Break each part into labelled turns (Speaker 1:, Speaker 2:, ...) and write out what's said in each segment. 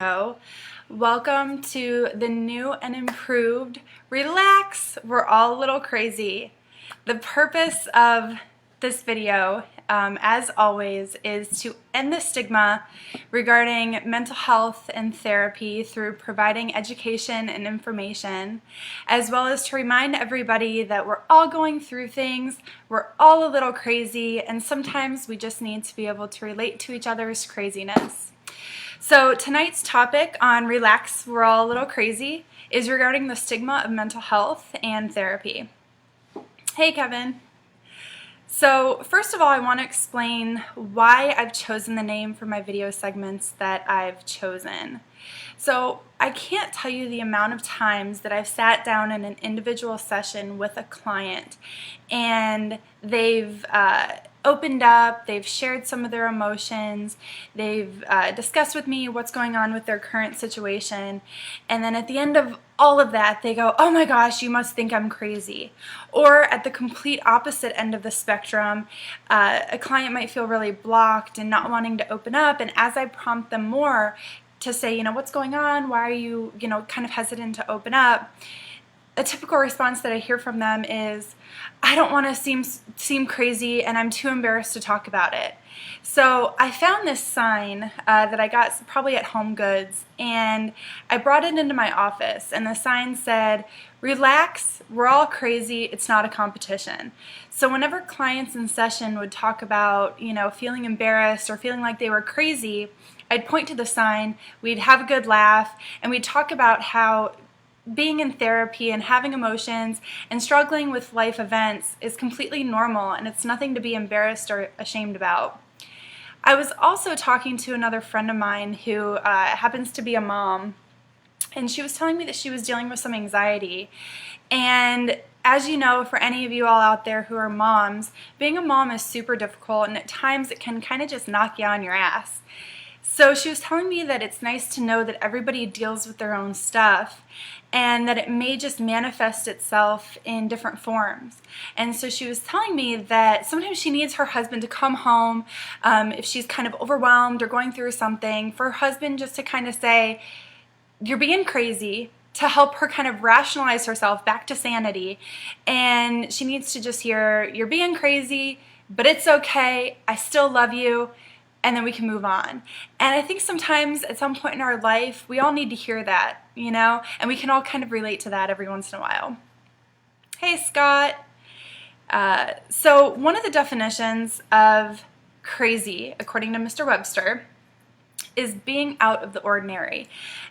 Speaker 1: Hello. Welcome to the new and improved Relax, We're All a Little Crazy. The purpose of this video, as always, is to end the stigma regarding mental health and therapy through providing education and information, as well as to remind everybody that we're all going through things, we're all a little crazy, and sometimes we just need to be able to relate to each other's craziness. So tonight's topic on Relax, We're All a Little Crazy is regarding the stigma of mental health and therapy. Hey, Kevin. So first of all, I want to explain why I've chosen the name for my video segments that I've chosen. So I can't tell you the amount of times that I've sat down in an individual session with a client and they've opened up, they've shared some of their emotions, they've discussed with me what's going on with their current situation, and then at the end of all of that they go, oh my gosh, you must think I'm crazy. Or at the complete opposite end of the spectrum, a client might feel really blocked and not wanting to open up, and as I prompt them more to say, what's going on, why are you, kind of hesitant to open up, a typical response that I hear from them is, I don't want to seem crazy and I'm too embarrassed to talk about it. So I found this sign that I got probably at Home Goods, and I brought it into my office, and the sign said, relax, we're all crazy, it's not a competition. So whenever clients in session would talk about, feeling embarrassed or feeling like they were crazy, I'd point to the sign, we'd have a good laugh, and we'd talk about how being in therapy and having emotions and struggling with life events is completely normal, and it's nothing to be embarrassed or ashamed about. I was also talking to another friend of mine who happens to be a mom, and she was telling me that she was dealing with some anxiety. And as you know, for any of you all out there who are moms, being a mom is super difficult, and at times it can kind of just knock you on your ass. So she was telling me that it's nice to know that everybody deals with their own stuff and that it may just manifest itself in different forms. And so she was telling me that sometimes she needs her husband to come home if she's kind of overwhelmed or going through something, for her husband just to kind of say, you're being crazy, to help her kind of rationalize herself back to sanity. And she needs to just hear, you're being crazy, but it's okay, I still love you, and then we can move on. And I think sometimes at some point in our life, we all need to hear that, and we can all kind of relate to that every once in a while. Hey, Scott. So one of the definitions of crazy, according to Mr. Webster, is being out of the ordinary.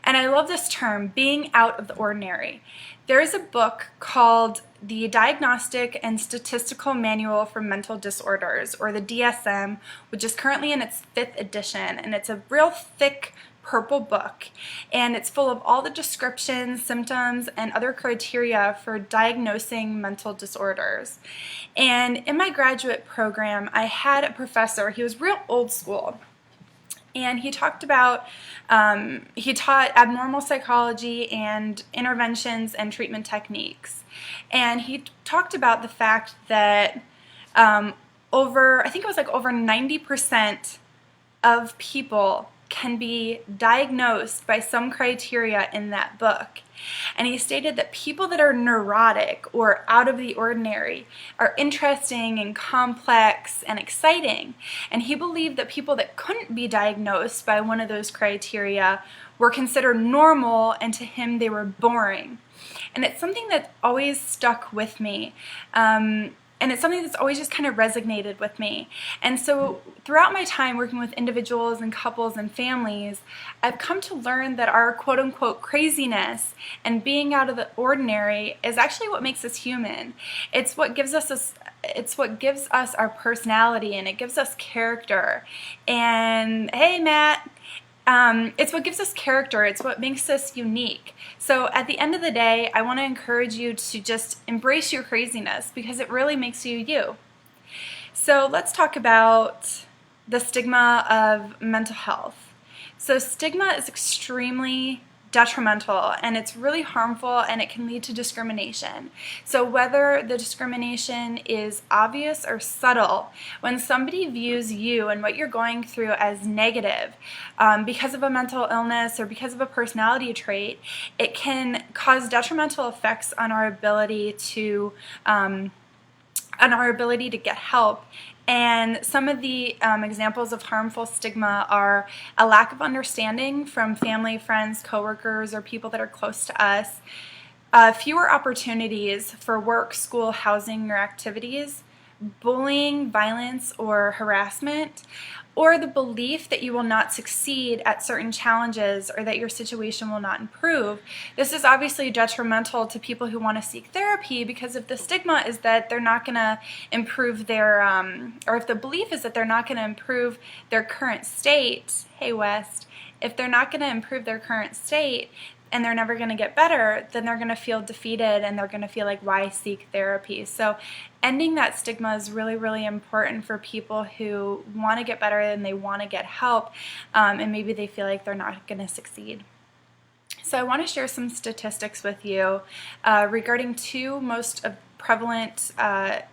Speaker 1: And I love this term, being out of the ordinary. There is a book called the Diagnostic and Statistical Manual for Mental Disorders, or the DSM, which is currently in its 5th edition, and it's a real thick purple book, and it's full of all the descriptions, symptoms, and other criteria for diagnosing mental disorders. And in my graduate program, I had a professor, he was real old school, and he talked about, he taught abnormal psychology and interventions and treatment techniques. And he talked about the fact that I think it was like over 90% of people can be diagnosed by some criteria in that book. And he stated that people that are neurotic or out of the ordinary are interesting and complex and exciting. And he believed that people that couldn't be diagnosed by one of those criteria were considered normal, and to him they were boring. And it's something that always stuck with me. And it's something that's always just kind of resonated with me. And so throughout my time working with individuals and couples and families, I've come to learn that our quote-unquote craziness and being out of the ordinary is actually what makes us human. It's what gives us our personality, and it gives us character. And hey, Matt. It's what gives us character, it's what makes us unique. So at the end of the day, I want to encourage you to just embrace your craziness, because it really makes you you. So let's talk about the stigma of mental health. So stigma is extremely detrimental, and it's really harmful, and it can lead to discrimination. So whether the discrimination is obvious or subtle, when somebody views you and what you're going through as negative because of a mental illness or because of a personality trait, it can cause detrimental effects on our ability to get help. And some of the examples of harmful stigma are a lack of understanding from family, friends, coworkers, or people that are close to us, fewer opportunities for work, school, housing, or activities, bullying, violence, or harassment, or the belief that you will not succeed at certain challenges or that your situation will not improve. This is obviously detrimental to people who want to seek therapy, because if the stigma is that they're not going to improve their, or if the belief is that they're not going to improve their current state, hey West, if they're not going to improve their current state, and they're never going to get better, then they're going to feel defeated, and they're going to feel like, why seek therapy? So ending that stigma is really, really important for people who want to get better and they want to get help, and maybe they feel like they're not going to succeed. So I want to share some statistics with you regarding two most prevalent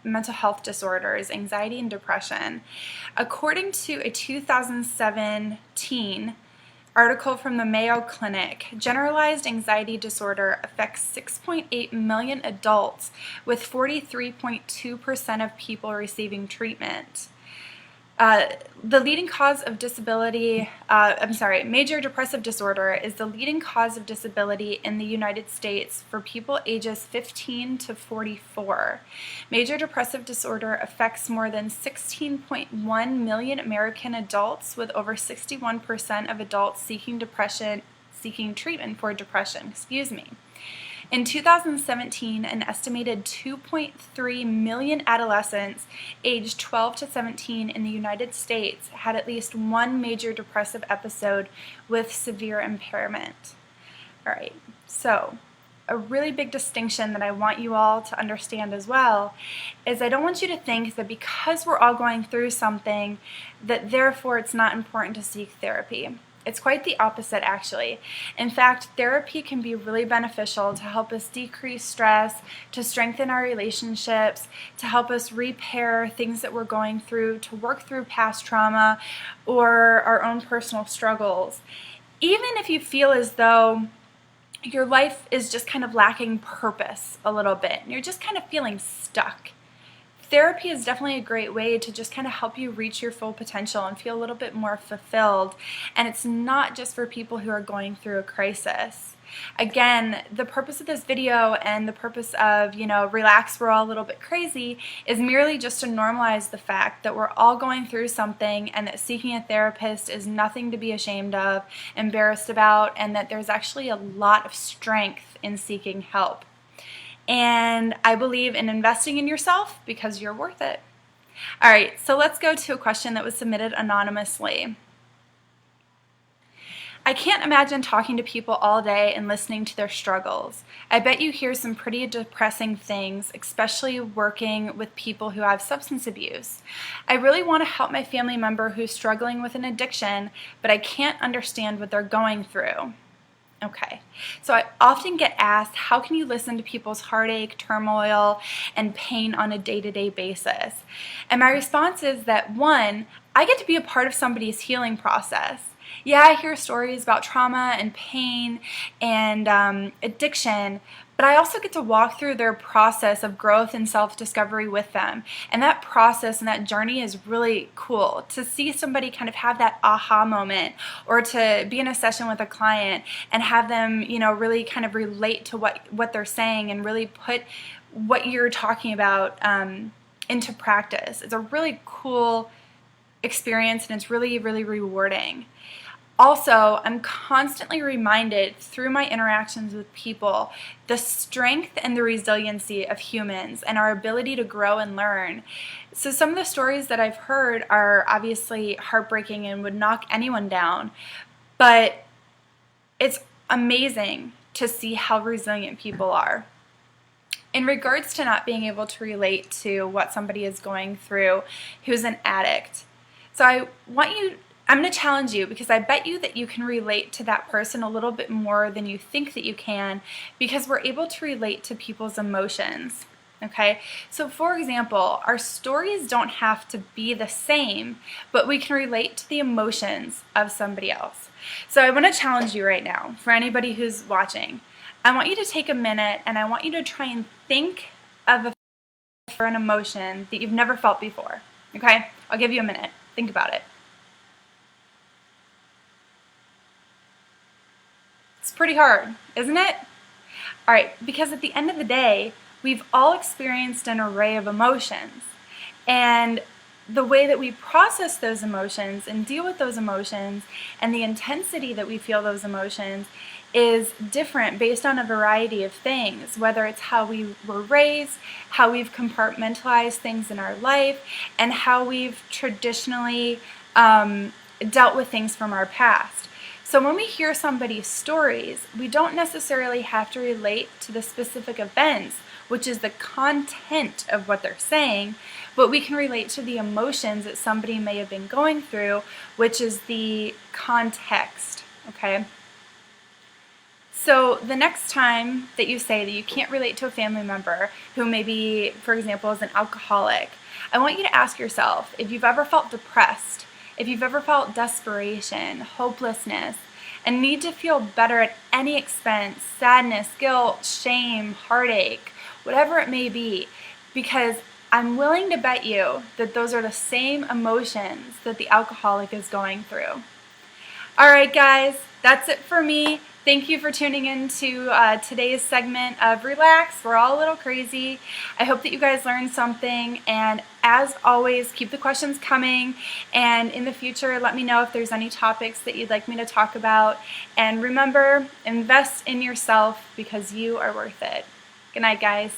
Speaker 1: mental health disorders, anxiety and depression. According to a 2017 article from the Mayo Clinic, generalized anxiety disorder affects 6.8 million adults, with 43.2% of people receiving treatment. The leading cause of disability, major depressive disorder is the leading cause of disability in the United States for people ages 15 to 44. Major depressive disorder affects more than 16.1 million American adults, with over 61% of adults seeking treatment for depression. In 2017, an estimated 2.3 million adolescents aged 12 to 17 in the United States had at least one major depressive episode with severe impairment. All right, so a really big distinction that I want you all to understand as well is I don't want you to think that because we're all going through something that therefore it's not important to seek therapy. It's quite the opposite, actually. In fact, therapy can be really beneficial to help us decrease stress, to strengthen our relationships, to help us repair things that we're going through, to work through past trauma or our own personal struggles. Even if you feel as though your life is just kind of lacking purpose a little bit, and you're just kind of feeling stuck, therapy is definitely a great way to just kind of help you reach your full potential and feel a little bit more fulfilled. And it's not just for people who are going through a crisis. Again, the purpose of this video and the purpose of, relax, we're all a little bit crazy, is merely just to normalize the fact that we're all going through something, and that seeking a therapist is nothing to be ashamed of, embarrassed about, and that there's actually a lot of strength in seeking help. And I believe in investing in yourself because you're worth it. All right, so let's go to a question that was submitted anonymously. I can't imagine talking to people all day and listening to their struggles. I bet you hear some pretty depressing things, especially working with people who have substance abuse. I really want to help my family member who's struggling with an addiction, but I can't understand what they're going through. Okay, so I often get asked, how can you listen to people's heartache, turmoil, and pain on a day-to-day basis? And my response is that, one, I get to be a part of somebody's healing process. Yeah, I hear stories about trauma and pain and addiction, but I also get to walk through their process of growth and self-discovery with them. And that process and that journey is really cool. To see somebody kind of have that aha moment, or to be in a session with a client and have them, really kind of relate to what they're saying and really put what you're talking about into practice. It's a really cool experience, and it's really, really rewarding. Also, I'm constantly reminded through my interactions with people the strength and the resiliency of humans and our ability to grow and learn. So some of the stories that I've heard are obviously heartbreaking and would knock anyone down, but it's amazing to see how resilient people are. In regards to not being able to relate to what somebody is going through who's an addict, so I want you I'm going to challenge you because I bet you that you can relate to that person a little bit more than you think that you can, because we're able to relate to people's emotions. Okay, so for example, our stories don't have to be the same, but we can relate to the emotions of somebody else. So I want to challenge you right now, for anybody who's watching. I want you to take a minute and I want you to try and think of an emotion that you've never felt before. Okay, I'll give you a minute. Think about it. It's pretty hard, isn't it? All right, because at the end of the day, we've all experienced an array of emotions. And the way that we process those emotions and deal with those emotions and the intensity that we feel those emotions is different based on a variety of things, whether it's how we were raised, how we've compartmentalized things in our life, and how we've traditionally dealt with things from our past. So when we hear somebody's stories, we don't necessarily have to relate to the specific events, which is the content of what they're saying, but we can relate to the emotions that somebody may have been going through, which is the context, okay? So the next time that you say that you can't relate to a family member who maybe, for example, is an alcoholic, I want you to ask yourself if you've ever felt depressed, if you've ever felt desperation, hopelessness, and need to feel better at any expense, sadness, guilt, shame, heartache, whatever it may be, because I'm willing to bet you that those are the same emotions that the alcoholic is going through. All right, guys, that's it for me. Thank you for tuning in to today's segment of Relax. We're all a little crazy. I hope that you guys learned something, and as always, keep the questions coming, and in the future, let me know if there's any topics that you'd like me to talk about. And remember, invest in yourself because you are worth it. Good night, guys.